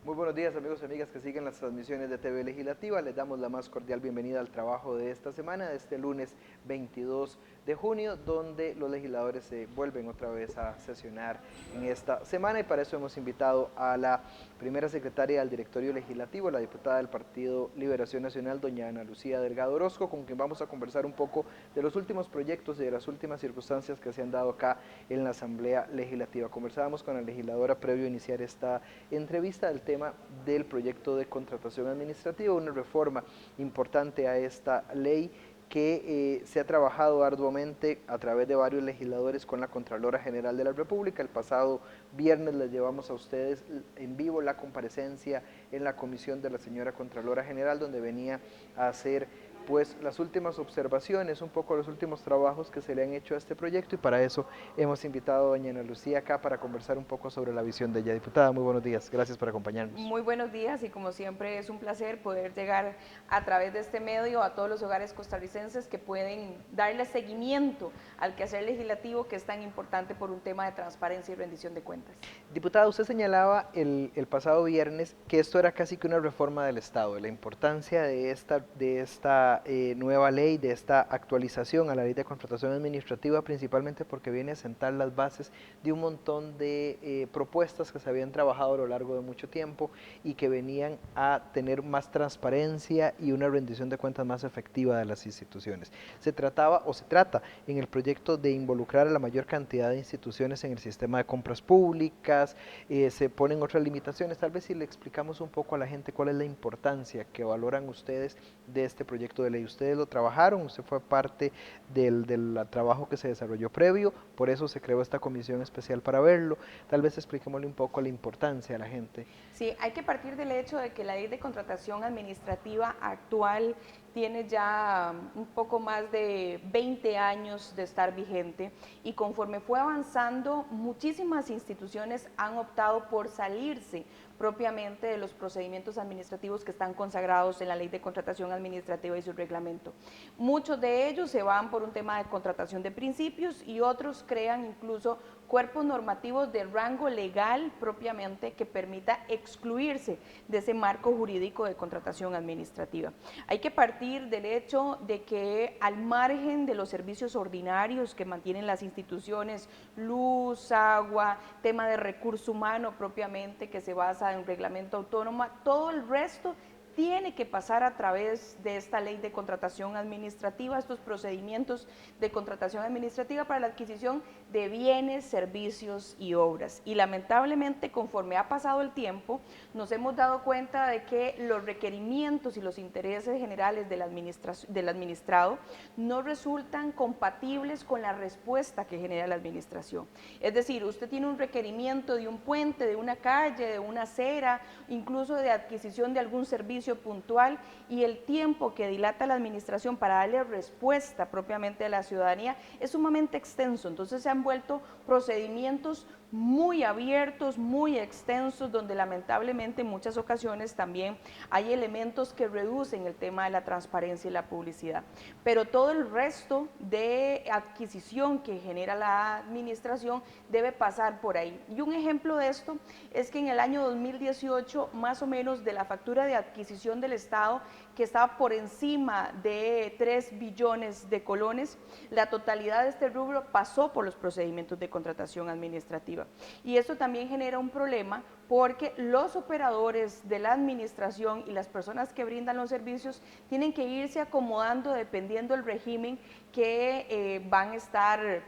Muy buenos días amigos y amigas que siguen las transmisiones de TV Legislativa. Les damos la más cordial bienvenida al trabajo de esta semana, de este lunes 22 de junio, donde los legisladores se vuelven otra vez a sesionar en esta semana y para eso hemos invitado a la primera secretaria del Directorio Legislativo, la diputada del Partido Liberación Nacional, doña Ana Lucía Delgado Orozco, con quien vamos a conversar un poco de los últimos proyectos y de las últimas circunstancias que se han dado acá en la Asamblea Legislativa. Conversábamos con la legisladora previo a iniciar esta entrevista del tema del proyecto de contratación administrativa, una reforma importante a esta ley que se ha trabajado arduamente a través de varios legisladores con la Contralora General de la República. El pasado viernes les llevamos a ustedes en vivo la comparecencia en la comisión de la señora Contralora General, donde venía a hacer pues las últimas observaciones, un poco los últimos trabajos que se le han hecho a este proyecto y para eso hemos invitado a doña Ana Lucía acá para conversar un poco sobre la visión de ella. Diputada, muy buenos días, gracias por acompañarnos. Muy buenos días y como siempre es un placer poder llegar a través de este medio a todos los hogares costarricenses que pueden darle seguimiento al quehacer legislativo que es tan importante por un tema de transparencia y rendición de cuentas. Diputada, usted señalaba el pasado viernes que esto era casi que una reforma del Estado, de la importancia de esta nueva ley, de esta actualización a la ley de contratación administrativa, principalmente porque viene a sentar las bases de un montón de propuestas que se habían trabajado a lo largo de mucho tiempo y que venían a tener más transparencia y una rendición de cuentas más efectiva de las instituciones. Se trataba o se trata en el proyecto de involucrar a la mayor cantidad de instituciones en el sistema de compras públicas, se ponen otras limitaciones. Tal vez si le explicamos un poco a la gente cuál es la importancia que valoran ustedes de este proyecto de ley. Ustedes lo trabajaron, usted fue parte del trabajo que se desarrolló previo, por eso se creó esta comisión especial para verlo. Tal vez expliquémosle un poco la importancia a la gente. Sí, hay que partir del hecho de que la ley de contratación administrativa actual tiene ya un poco más de 20 años de estar vigente y conforme fue avanzando, muchísimas instituciones han optado por salirse propiamente de los procedimientos administrativos que están consagrados en la ley de contratación administrativa y su reglamento. Muchos de ellos se van por un tema de contratación de principios y otros crean incluso cuerpos normativos de rango legal propiamente que permita excluirse de ese marco jurídico de contratación administrativa. Hay que partir del hecho de que al margen de los servicios ordinarios que mantienen las instituciones, luz, agua, tema de recurso humano propiamente que se basa en un reglamento autónomo, todo el resto tiene que pasar a través de esta ley de contratación administrativa, estos procedimientos de contratación administrativa para la adquisición de bienes, servicios y obras. Y lamentablemente, conforme ha pasado el tiempo, nos hemos dado cuenta de que los requerimientos y los intereses generales del administrado no resultan compatibles con la respuesta que genera la administración. Es decir, usted tiene un requerimiento de un puente, de una calle, de una acera, incluso de adquisición de algún servicio puntual y el tiempo que dilata la administración para darle respuesta propiamente a la ciudadanía es sumamente extenso. Entonces se han vuelto procedimientos muy abiertos, muy extensos, donde lamentablemente en muchas ocasiones también hay elementos que reducen el tema de la transparencia y la publicidad. Pero todo el resto de adquisición que genera la administración debe pasar por ahí. Y un ejemplo de esto es que en el año 2018, más o menos de la factura de adquisición del Estado, que estaba por encima de 3 billones de colones, la totalidad de este rubro pasó por los procedimientos de contratación administrativa. Y esto también genera un problema porque los operadores de la administración y las personas que brindan los servicios tienen que irse acomodando dependiendo del régimen que van a estar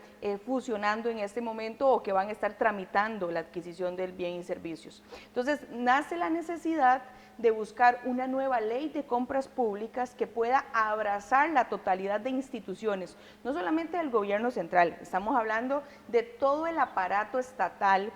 fusionando en este momento o que van a estar tramitando la adquisición del bien y servicios. Entonces, nace la necesidad de buscar una nueva ley de compras públicas que pueda abrazar la totalidad de instituciones, no solamente del gobierno central, estamos hablando de todo el aparato estatal.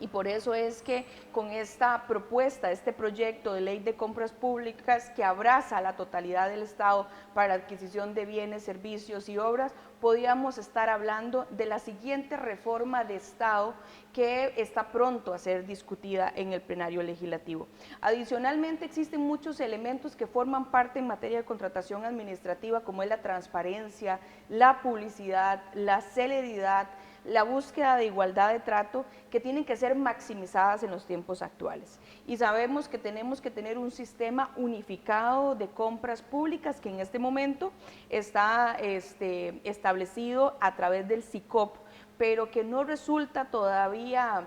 Y por eso es que con esta propuesta, este proyecto de ley de compras públicas que abraza la totalidad del Estado para la adquisición de bienes, servicios y obras, podíamos estar hablando de la siguiente reforma de Estado que está pronto a ser discutida en el plenario legislativo. Adicionalmente, existen muchos elementos que forman parte en materia de contratación administrativa, como es la transparencia, la publicidad, la celeridad, la búsqueda de igualdad de trato que tienen que ser maximizadas en los tiempos actuales. Y sabemos que tenemos que tener un sistema unificado de compras públicas que en este momento está establecido a través del SICOP, pero que no resulta todavía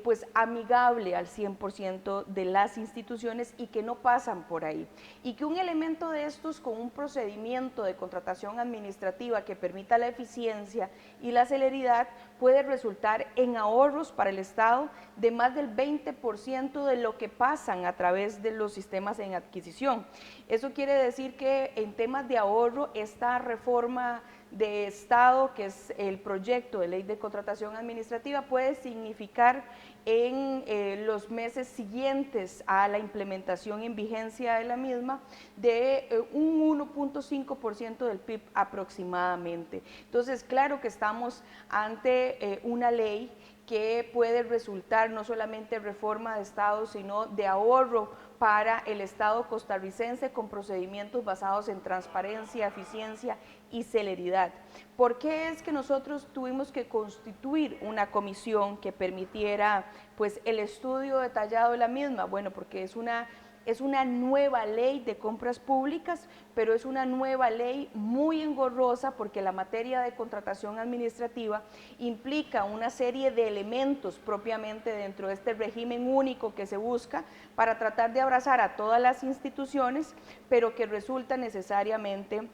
pues amigable al 100% de las instituciones y que no pasan por ahí. Y que un elemento de estos con un procedimiento de contratación administrativa que permita la eficiencia y la celeridad puede resultar en ahorros para el Estado de más del 20% de lo que pasan a través de los sistemas en adquisición. Eso quiere decir que en temas de ahorro esta reforma de Estado, que es el proyecto de ley de contratación administrativa, puede significar en los meses siguientes a la implementación en vigencia de la misma de un 1.5% del PIB aproximadamente. Entonces, claro que estamos ante una ley que puede resultar no solamente reforma de Estado, sino de ahorro para el Estado costarricense con procedimientos basados en transparencia, eficiencia y celeridad. ¿Por qué es que nosotros tuvimos que constituir una comisión que permitiera pues el estudio detallado de la misma? Bueno, porque es una nueva ley de compras públicas, pero es una nueva ley muy engorrosa porque la materia de contratación administrativa implica una serie de elementos propiamente dentro de este régimen único que se busca para tratar de abrazar a todas las instituciones, pero que resulta necesariamente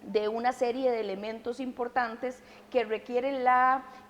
de una serie de elementos importantes que requieren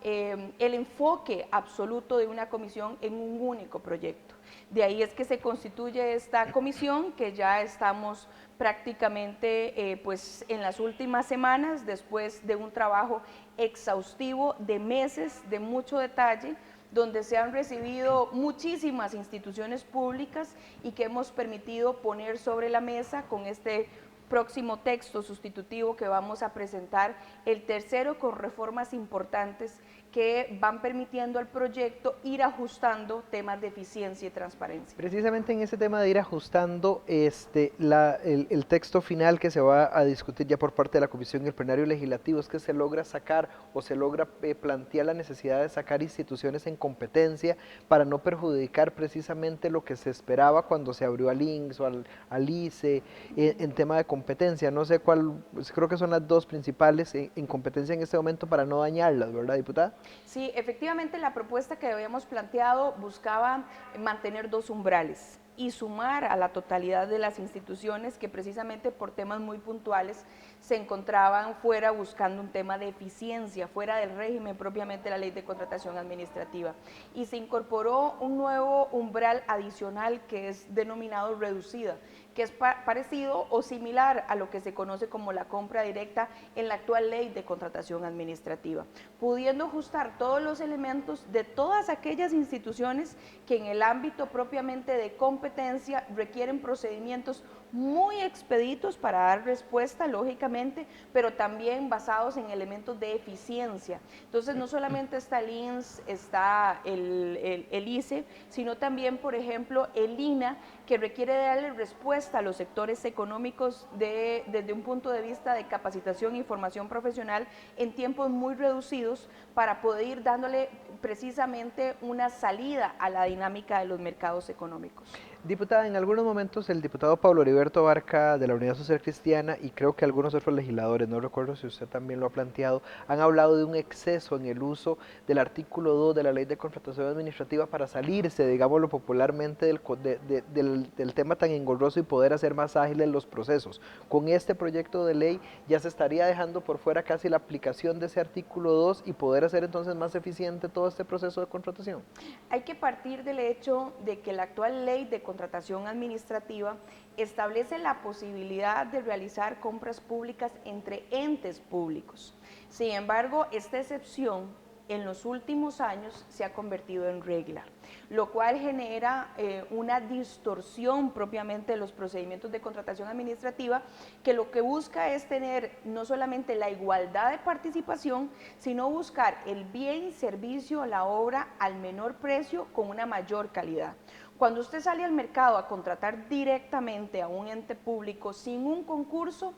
el enfoque absoluto de una comisión en un único proyecto. De ahí es que se constituye esta comisión, que ya estamos prácticamente pues en las últimas semanas, después de un trabajo exhaustivo de meses, de mucho detalle, donde se han recibido muchísimas instituciones públicas y que hemos permitido poner sobre la mesa con este próximo texto sustitutivo que vamos a presentar, el tercero con reformas importantes que van permitiendo al proyecto ir ajustando temas de eficiencia y transparencia. Precisamente en ese tema de ir ajustando el texto final que se va a discutir ya por parte de la Comisión y el plenario legislativo, es que se logra sacar o se logra plantear la necesidad de sacar instituciones en competencia para no perjudicar precisamente lo que se esperaba cuando se abrió al INSS o al ICE en tema de competencia. No sé cuál, pues creo que son las dos principales en competencia en este momento para no dañarlas, ¿verdad, diputada? Sí, efectivamente la propuesta que habíamos planteado buscaba mantener dos umbrales y sumar a la totalidad de las instituciones que precisamente por temas muy puntuales se encontraban fuera buscando un tema de eficiencia, fuera del régimen propiamente de la ley de contratación administrativa. Y se incorporó un nuevo umbral adicional que es denominado reducida, que es parecido o similar a lo que se conoce como la compra directa en la actual ley de contratación administrativa, pudiendo ajustar todos los elementos de todas aquellas instituciones que en el ámbito propiamente de competencia requieren procedimientos muy expeditos para dar respuesta, lógicamente, pero también basados en elementos de eficiencia. Entonces, no solamente está el INSS, está el ICE, sino también, por ejemplo, el INA, que requiere darle respuesta a los sectores económicos desde un punto de vista de capacitación y formación profesional en tiempos muy reducidos para poder ir dándole precisamente una salida a la dinámica de los mercados económicos. Diputada, en algunos momentos el diputado Pablo Heriberto Barca de la Unidad Social Cristiana y creo que algunos otros legisladores, no recuerdo si usted también lo ha planteado, han hablado de un exceso en el uso del artículo 2 de la Ley de Contratación Administrativa para salirse, digámoslo popularmente, del tema tan engorroso y poder hacer más ágiles los procesos. Con este proyecto de ley ya se estaría dejando por fuera casi la aplicación de ese artículo 2 y poder hacer entonces más eficiente todo este proceso de contratación. Hay que partir del hecho de que la actual ley de contratación administrativa establece la posibilidad de realizar compras públicas entre entes públicos. Sin embargo, esta excepción en los últimos años se ha convertido en regla, lo cual genera una distorsión propiamente de los procedimientos de contratación administrativa, que lo que busca es tener no solamente la igualdad de participación, sino buscar el bien, servicio, la obra al menor precio con una mayor calidad. Cuando usted sale al mercado a contratar directamente a un ente público sin un concurso,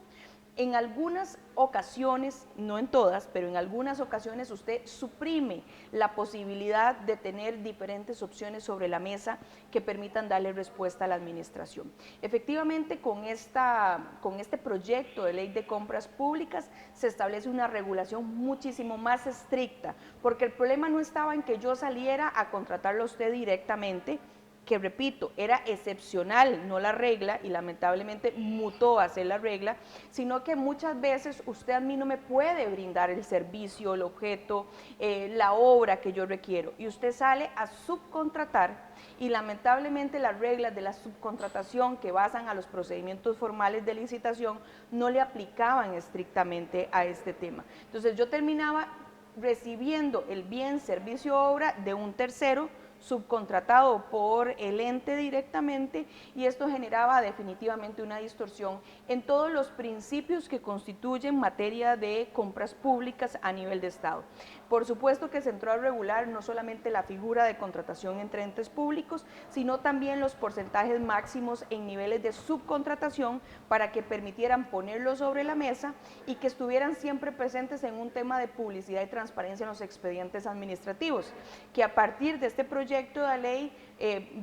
En algunas ocasiones, no en todas, pero en algunas ocasiones usted suprime la posibilidad de tener diferentes opciones sobre la mesa que permitan darle respuesta a la administración. Efectivamente, con este proyecto de ley de compras públicas se establece una regulación muchísimo más estricta, porque el problema no estaba en que yo saliera a contratarlo a usted directamente, que repito, era excepcional, no la regla, y lamentablemente mutó a ser la regla, sino que muchas veces usted a mí no me puede brindar el servicio, el objeto, la obra que yo requiero, y usted sale a subcontratar, y lamentablemente las reglas de la subcontratación que basan a los procedimientos formales de licitación no le aplicaban estrictamente a este tema. Entonces yo terminaba recibiendo el bien, servicio, obra de un tercero, subcontratado por el ente directamente, y esto generaba definitivamente una distorsión en todos los principios que constituyen materia de compras públicas a nivel de Estado. Por supuesto que se entró a regular no solamente la figura de contratación entre entes públicos, sino también los porcentajes máximos en niveles de subcontratación para que permitieran ponerlos sobre la mesa y que estuvieran siempre presentes en un tema de publicidad y transparencia en los expedientes administrativos, que a partir de este proyecto de ley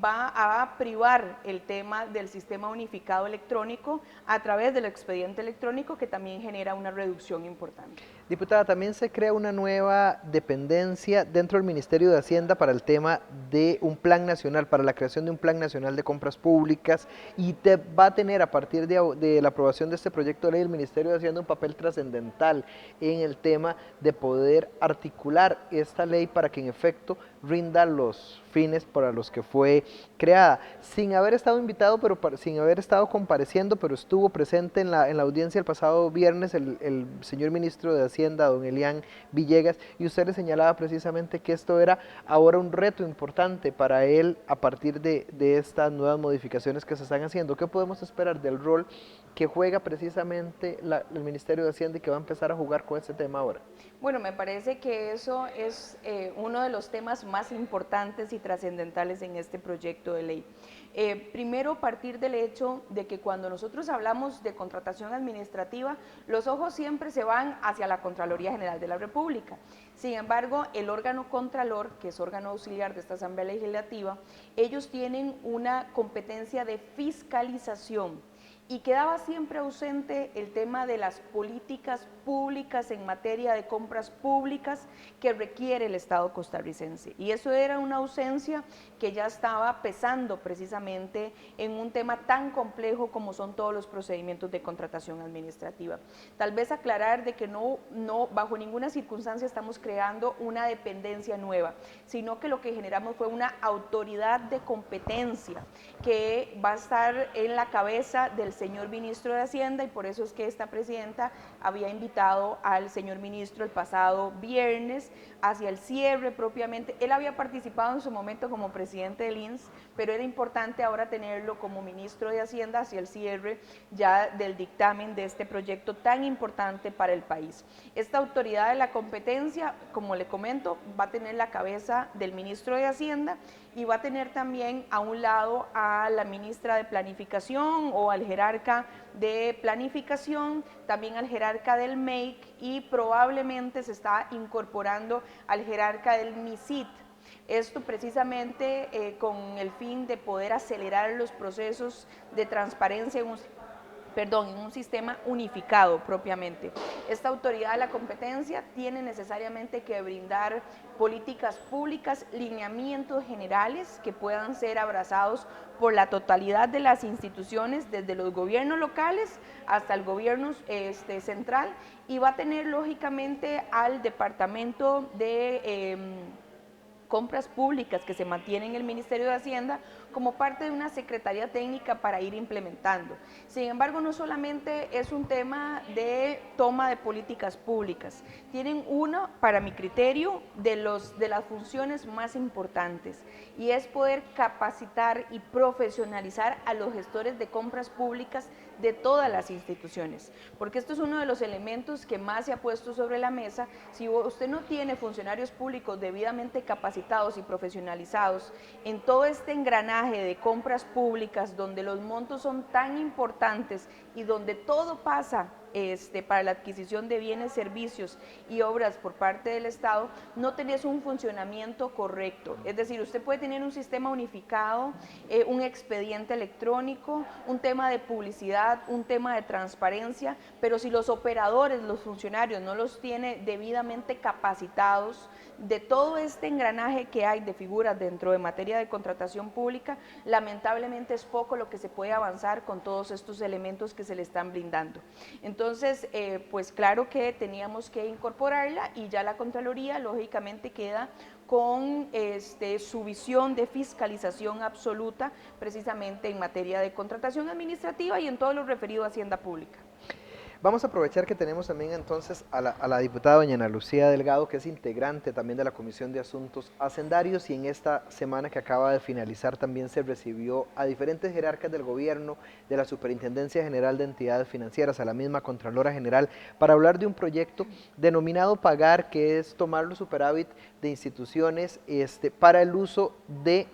va a privar el tema del sistema unificado electrónico a través del expediente electrónico, que también genera una reducción importante. Diputada, también se crea una nueva dependencia dentro del Ministerio de Hacienda para el tema de un plan nacional, para la creación de un plan nacional de compras públicas, y va a tener a partir de la aprobación de este proyecto de ley el Ministerio de Hacienda un papel trascendental en el tema de poder articular esta ley para que en efecto rinda los fines para los que fue creada. Sin haber estado invitado, pero sin haber estado compareciendo, pero estuvo presente en la audiencia el pasado viernes el señor ministro de Hacienda, don Elian Villegas, y usted le señalaba precisamente que esto era ahora un reto importante para él a partir de estas nuevas modificaciones que se están haciendo. ¿Qué podemos esperar del rol que juega precisamente el Ministerio de Hacienda y que va a empezar a jugar con este tema ahora? Bueno, me parece que eso es uno de los temas más importantes y trascendentales en este proyecto de ley. Primero, partir del hecho de que cuando nosotros hablamos de contratación administrativa, los ojos siempre se van hacia la Contraloría General de la República. Sin embargo, el órgano Contralor, que es órgano auxiliar de esta Asamblea Legislativa, ellos tienen una competencia de fiscalización, y quedaba siempre ausente el tema de las políticas públicas en materia de compras públicas que requiere el Estado costarricense. Y eso era una ausencia que ya estaba pesando precisamente en un tema tan complejo como son todos los procedimientos de contratación administrativa. Tal vez aclarar de que no bajo ninguna circunstancia estamos creando una dependencia nueva, sino que lo que generamos fue una autoridad de competencia que va a estar en la cabeza del señor ministro de Hacienda, y por eso es que esta presidenta había invitado al señor ministro el pasado viernes hacia el cierre propiamente. Él había participado en su momento como presidente del INS, pero era importante ahora tenerlo como ministro de Hacienda hacia el cierre ya del dictamen de este proyecto tan importante para el país. Esta autoridad de la competencia, como le comento, va a tener la cabeza del ministro de Hacienda, y va a tener también a un lado a la ministra de Planificación o al jerarca de Planificación, también al jerarca del MEIC, y probablemente se está incorporando al jerarca del MISIT. Esto precisamente con el fin de poder acelerar los procesos de transparencia en un sistema unificado propiamente. Esta autoridad de la competencia tiene necesariamente que brindar políticas públicas, lineamientos generales que puedan ser abrazados por la totalidad de las instituciones, desde los gobiernos locales hasta el gobierno central, y va a tener lógicamente al departamento de compras públicas que se mantiene en el Ministerio de Hacienda como parte de una secretaría técnica para ir implementando. Sin embargo, no solamente es un tema de toma de políticas públicas, tienen uno, para mi criterio, de las funciones más importantes, y es poder capacitar y profesionalizar a los gestores de compras públicas de todas las instituciones, porque esto es uno de los elementos que más se ha puesto sobre la mesa. Si usted no tiene funcionarios públicos debidamente capacitados y profesionalizados en todo este engranaje de compras públicas, donde los montos son tan importantes y donde todo pasa para la adquisición de bienes, servicios y obras por parte del Estado, no tenés un funcionamiento correcto. Es decir, usted puede tener un sistema unificado, un expediente electrónico, un tema de publicidad, un tema de transparencia, pero si los operadores, los funcionarios no los tiene debidamente capacitados de todo este engranaje que hay de figuras dentro de materia de contratación pública, lamentablemente es poco lo que se puede avanzar con todos estos elementos que se le están brindando. Entonces, pues claro que teníamos que incorporarla y ya la Contraloría lógicamente queda con su visión de fiscalización absoluta precisamente en materia de contratación administrativa y en todo lo referido a Hacienda Pública. Vamos a aprovechar que tenemos también entonces a la diputada doña Ana Lucía Delgado, que es integrante también de la Comisión de Asuntos Hacendarios, y en esta semana que acaba de finalizar también se recibió a diferentes jerarcas del gobierno, de la Superintendencia General de Entidades Financieras, a la misma Contralora General, para hablar de un proyecto denominado Pagar, que es tomar los superávit de instituciones para el uso de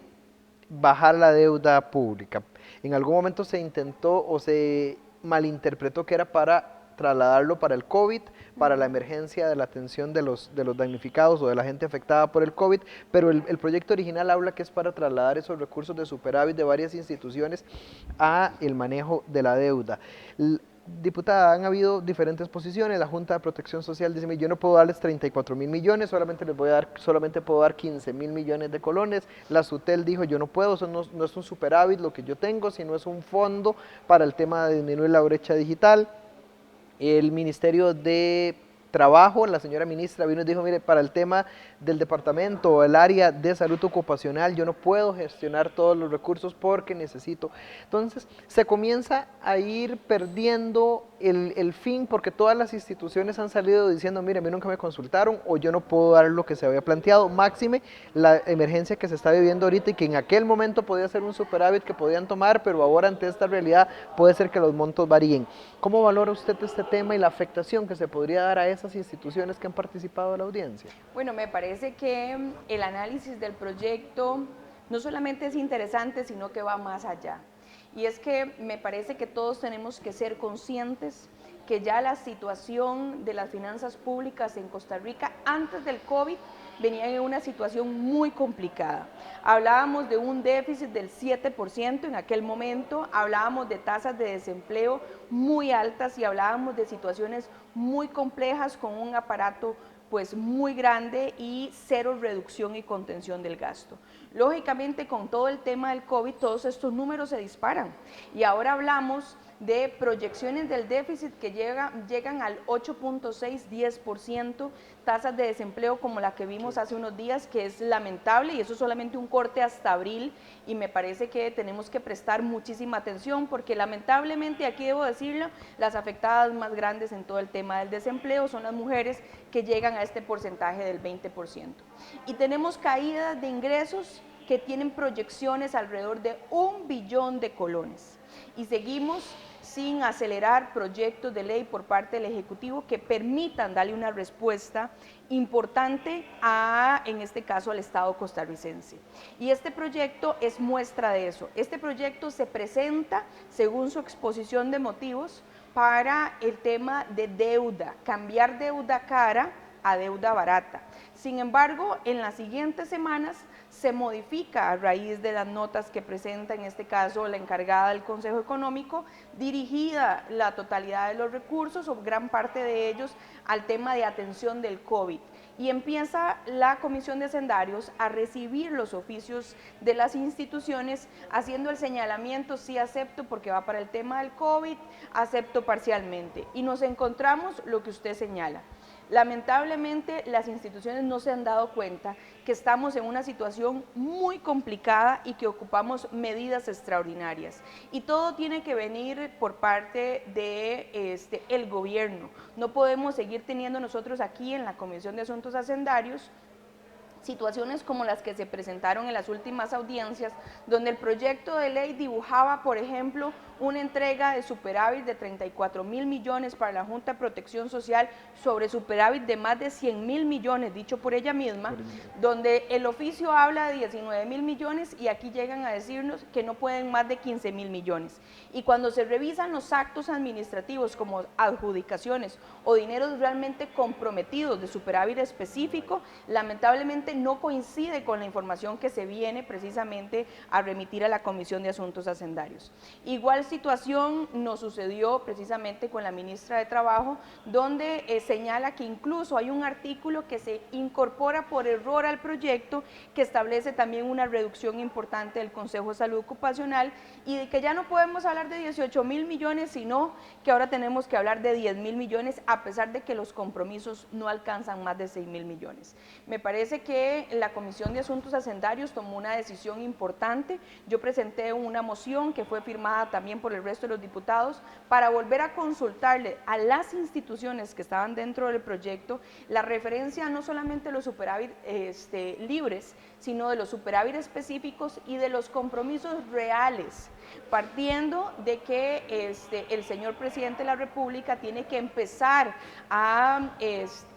bajar la deuda pública. En algún momento se intentó o se malinterpretó que era para trasladarlo para el COVID, para la emergencia de la atención de los damnificados o de la gente afectada por el COVID, pero el proyecto original habla que es para trasladar esos recursos de superávit de varias instituciones a el manejo de la deuda. Diputada, han habido diferentes posiciones. La Junta de Protección Social dice: yo no puedo darles 34.000 millones, solamente puedo dar 15.000 millones de colones. La SUTEL dijo: yo no puedo, eso no es un superávit lo que yo tengo, sino es un fondo para el tema de disminuir la brecha digital. El Ministerio de Trabajo, la señora ministra vino y dijo: mire, para el tema del departamento o el área de salud ocupacional, yo no puedo gestionar todos los recursos porque necesito. Entonces, se comienza a ir perdiendo el fin, porque todas las instituciones han salido diciendo: mire, a mí nunca me consultaron, o yo no puedo dar lo que se había planteado, máxime la emergencia que se está viviendo ahorita y que en aquel momento podía ser un superávit que podían tomar, pero ahora ante esta realidad puede ser que los montos varíen. ¿Cómo valora usted este tema y la afectación que se podría dar a esas instituciones que han participado en la audiencia? Bueno, me parece que el análisis del proyecto no solamente es interesante, sino que va más allá. Y es que me parece que todos tenemos que ser conscientes que ya la situación de las finanzas públicas en Costa Rica antes del COVID venía en una situación muy complicada. Hablábamos de un déficit del 7% en aquel momento, hablábamos de tasas de desempleo muy altas y hablábamos de situaciones muy complejas con un aparato pues muy grande y cero reducción y contención del gasto. Lógicamente, con todo el tema del COVID, todos estos números se disparan y ahora hablamos de proyecciones del déficit que llegan al 8.6, 10%, tasas de desempleo como la que vimos hace unos días, que es lamentable, y eso es solamente un corte hasta abril, y me parece que tenemos que prestar muchísima atención, porque lamentablemente, aquí debo decirlo, las afectadas más grandes en todo el tema del desempleo son las mujeres, que llegan a este porcentaje del 20%. Y tenemos caídas de ingresos que tienen proyecciones alrededor de 1 billón de colones. Y seguimos sin acelerar proyectos de ley por parte del Ejecutivo que permitan darle una respuesta importante en este caso, al Estado costarricense. Y este proyecto es muestra de eso. Este proyecto se presenta, según su exposición de motivos, para el tema de deuda, cambiar deuda cara a deuda barata. Sin embargo, en las siguientes semanas se modifica a raíz de las notas que presenta, en este caso, la encargada del Consejo Económico, dirigida la totalidad de los recursos o gran parte de ellos al tema de atención del COVID. Y empieza la Comisión de Hacendarios a recibir los oficios de las instituciones haciendo el señalamiento: sí acepto porque va para el tema del COVID, acepto parcialmente. Y nos encontramos lo que usted señala. Lamentablemente, las instituciones no se han dado cuenta que estamos en una situación muy complicada y que ocupamos medidas extraordinarias. Y todo tiene que venir por parte del gobierno. No podemos seguir teniendo nosotros aquí en la Comisión de Asuntos Hacendarios situaciones como las que se presentaron en las últimas audiencias, donde el proyecto de ley dibujaba, por ejemplo, una entrega de superávit de 34.000 millones para la Junta de Protección Social sobre superávit de más de 100.000 millones, dicho por ella misma, donde el oficio habla de 19.000 millones y aquí llegan a decirnos que no pueden más de 15.000 millones. Y cuando se revisan los actos administrativos como adjudicaciones o dineros realmente comprometidos de superávit específico, lamentablemente no coincide con la información que se viene precisamente a remitir a la Comisión de Asuntos Hacendarios. Igual situación nos sucedió precisamente con la ministra de Trabajo, donde señala que incluso hay un artículo que se incorpora por error al proyecto que establece también una reducción importante del Consejo de Salud Ocupacional y de que ya no podemos hablar de 18.000 millones, sino que ahora tenemos que hablar de 10.000 millones, a pesar de que los compromisos no alcanzan más de 6.000 millones. Me parece que la Comisión de Asuntos Hacendarios tomó una decisión importante. Yo presenté una moción que fue firmada también por el resto de los diputados para volver a consultarle a las instituciones que estaban dentro del proyecto la referencia no solamente de los superávit libres, sino de los superávit específicos y de los compromisos reales, partiendo de que el señor presidente de la República tiene que empezar a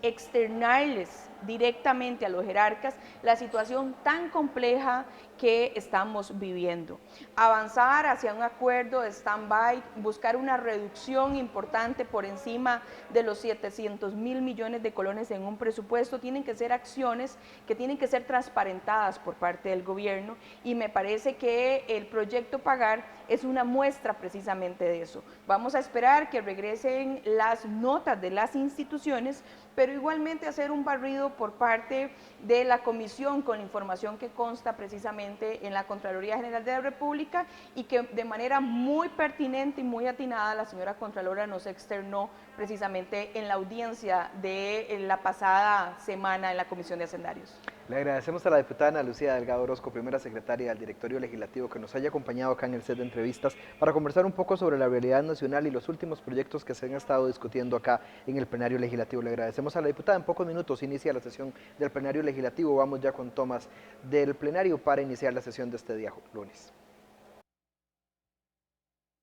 externarles directamente a los jerarcas la situación tan compleja que estamos viviendo. Avanzar hacia un acuerdo de stand-by, buscar una reducción importante por encima de los 700.000 millones de colones en un presupuesto, tienen que ser acciones que tienen que ser transparentadas por parte del gobierno y me parece que el proyecto Pagar es una muestra precisamente de eso. Vamos a esperar que regresen las notas de las instituciones, pero igualmente hacer un barrido por parte de la comisión con la información que consta precisamente en la Contraloría General de la República y que de manera muy pertinente y muy atinada la señora Contralora nos externó precisamente en la audiencia de la pasada semana en la Comisión de Hacendarios. Le agradecemos a la diputada Ana Lucía Delgado Orozco, primera secretaria del Directorio Legislativo, que nos haya acompañado acá en el set de entrevistas para conversar un poco sobre la realidad nacional y los últimos proyectos que se han estado discutiendo acá en el plenario legislativo. Le agradecemos a la diputada. En pocos minutos inicia la sesión del plenario legislativo. Vamos ya con tomas del plenario para iniciar la sesión de este día lunes.